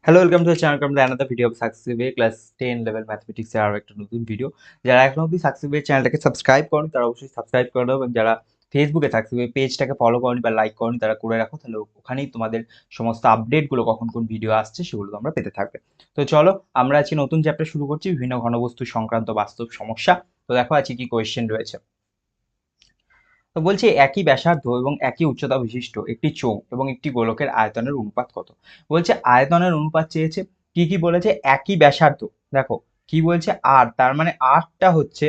Hello, welcome to the channel from the another video of success way class 10 level mathematics এর আরো একটা নতুন video. যারা এখনো অবধি সাকসেস ওয়ে চ্যানেলটাকে সাবস্ক্রাইব করনি তারা অবশ্যই সাবস্ক্রাইব করে দাও, এবং যারা ফেসবুকে সাকসেস ওয়ে পেজটাকে ফলো করনি বা লাইক করনি তারা করে রাখো, তাহলে ওখানেই তোমাদের সমস্ত আপডেটগুলো কখন কোন ভিডিও আসছে সেগুলো তোমরা পেতে থাকবে। তো চলো, আমরা আজকে নতুন চ্যাপ্টার শুরু করছি, বিভিন্ন ঘনবস্তু সংক্রান্ত বাস্তব সমস্যা। তো দেখো আজকে কি কোয়েশ্চেন রয়েছে। তো বলছে একই ব্যাসার্ধ এবং একই উচ্চতা বিশিষ্ট একটি চোঙ এবং একটি গোলকের আয়তনের অনুপাত কত। বলছে আয়তনের অনুপাত চেয়েছে। কি কি বলেছে? একই ব্যাসার্ধ। দেখো কি বলছে, আর তার মানে আরটা হচ্ছে,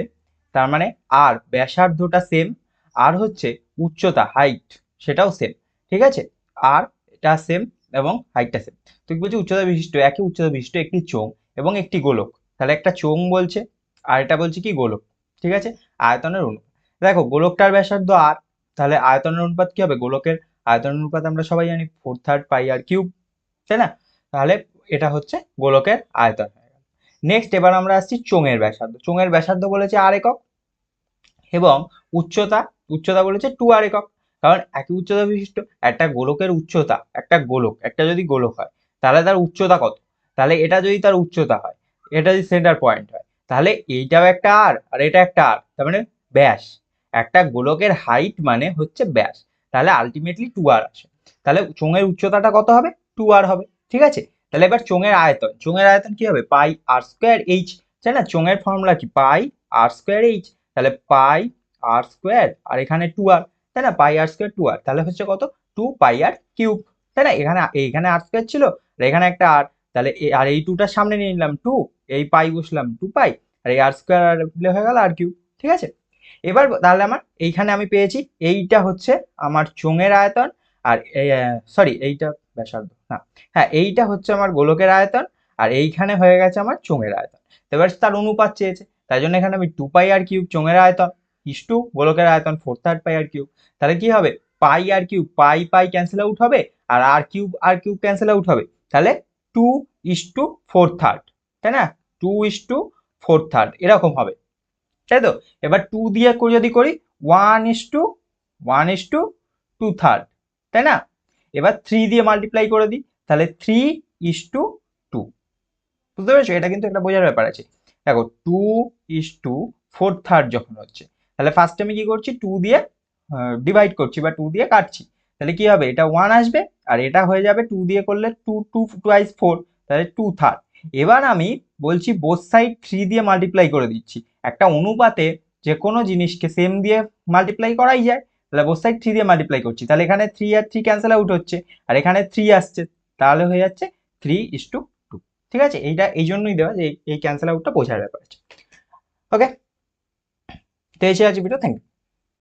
তার মানে আর ব্যাসার্ধটা সেম, আর হচ্ছে উচ্চতা হাইট সেটাও সেম। ঠিক আছে, আর এটা সেম এবং হাইটটা সেম। তুই বলছি উচ্চতা বিশিষ্ট, একই উচ্চতা বিশিষ্ট একটি চোঙ এবং একটি গোলক। তাহলে একটা চোঙ বলছে, আর এটা বলছে কি গোলক। ঠিক আছে, আয়তনের অনুপাত। দেখো গোলকটার ব্যাসার্ধ আর, তাহলে আয়তনের অনুপাত কি হবে? গোলকের আয়তনের অনুপাত আমরা সবাই জানি 4/3 পাই আর কিউব, তাই না? তাহলে এটা হচ্ছে গোলকের আয়তন হয়ে গেল। নেক্সট এবার আমরা আসছি চোঙের ব্যাসার্ধ। চোঙের ব্যাসার্ধ বলেছে আর একক, এবং উচ্চতা, উচ্চতা বলেছে 2r একক। কারণ একই উচ্চতা বিশিষ্ট একটা গোলকের উচ্চতা, একটা গোলক, একটা যদি গোলক হয় তাহলে তার উচ্চতা কত? তাহলে এটা যদি তার উচ্চতা হয়, এটা যদি সেন্টার পয়েন্ট হয়, তাহলে এইটাও একটা আর আর এটা একটা আর, তার মানে ব্যাস। একটা গোলকের হাইট মানে হচ্ছে ব্যাস, তাহলে আলটিমেটলি 2r আসে। তাহলে চোঙের উচ্চতাটা কত হবে? 2r হবে। ঠিক আছে, তাহলে এবার চোঙের আয়তন, চোঙের আয়তন কি হবে? পাই আর স্কোয়ার এইচ। তাই না, চোঙের ফর্মুলা কি? পাই আর স্কোয়ার এইচ। তাহলে পাই আর স্কোয়ার আর এখানে 2r, তাই না? পাই আর স্কোয়ার 2r, তাহলে হচ্ছে কত? 2 পাই আর কিউব। তাই না, এখানে এইখানে আর স্কোয়ার ছিল আর এখানে একটা আর, তাহলে আর এই 2টার সামনে নিয়ে নিলাম 2, এই পাই বসলাম 2 পাই, আর এই আর স্কোয়ার আর হয়ে গেল আর কিউব। ঠিক আছে, এবার তাহলে আমার এইখানে আমি পেয়েছি এইটা হচ্ছে আমার চোঙের আয়তন, আর সরি এইটা ব্যাসার্ধ না, হ্যাঁ এইটা হচ্ছে আমার গোলকের আয়তন, আর এইখানে হয়ে গেছে আমার চোঙের আয়তন। এবার তার অনুপাত চেয়েছে, তাই জন্য এখানে আমি 2 পাই আর কিউব চোঙের আয়তন ইস টু গোলকের আয়তন 4/3 পাই আর কিউব। তাহলে কি হবে? পাই আর কিউব, পাই পাই ক্যান্সেল আউট হবে, আর কিউব ক্যান্সেল আউট হবে, তাহলে 2:4/3, তাই না? 2:4/3 এরকম হবে, তাই তো? এবার 2 দিয়ে যদি করি 1:1:2/3, তাই না? এবার 3 দিয়ে মাল্টিপ্লাই করে দিই, তাহলে 3:2। বুঝতে পেরেছো? এটা কিন্তু একটা বোঝার ব্যাপার আছে। দেখো 2:4/3 যখন হচ্ছে, তাহলে ফার্স্টে আমি কি করছি? 2 দিয়ে ডিভাইড করছি বা 2 দিয়ে কাটছি, তাহলে কি হবে? এটা 1 আসবে, আর এটা হয়ে যাবে 2 দিয়ে করলে 2 2 টুয়াইস 4, তাহলে 2/3। এবার আমি বলছি বোথ সাইড 3 দিয়ে মাল্টিপ্লাই করে দিচ্ছি। একটা অনুপাতে যে কোনো জিনিসকে সেম দিয়ে মাল্টিপ্লাই করাই যায়, তাহলে বোথ সাইড 3 দিয়ে মাল্টিপ্লাই করছি, তাহলে এখানে 3 আর 3 ক্যান্সেল আউট হচ্ছে, আর এখানে 3 আসছে, তাহলে হয়ে যাচ্ছে 3:2। ঠিক আছে, এইটা এই জন্যই দেওয়া যে এই ক্যান্সেল আউটটা বোঝার ব্যাপার আছে। ওকে, তো এই ছিল আজকে ভিডিও, থ্যাংক ইউ।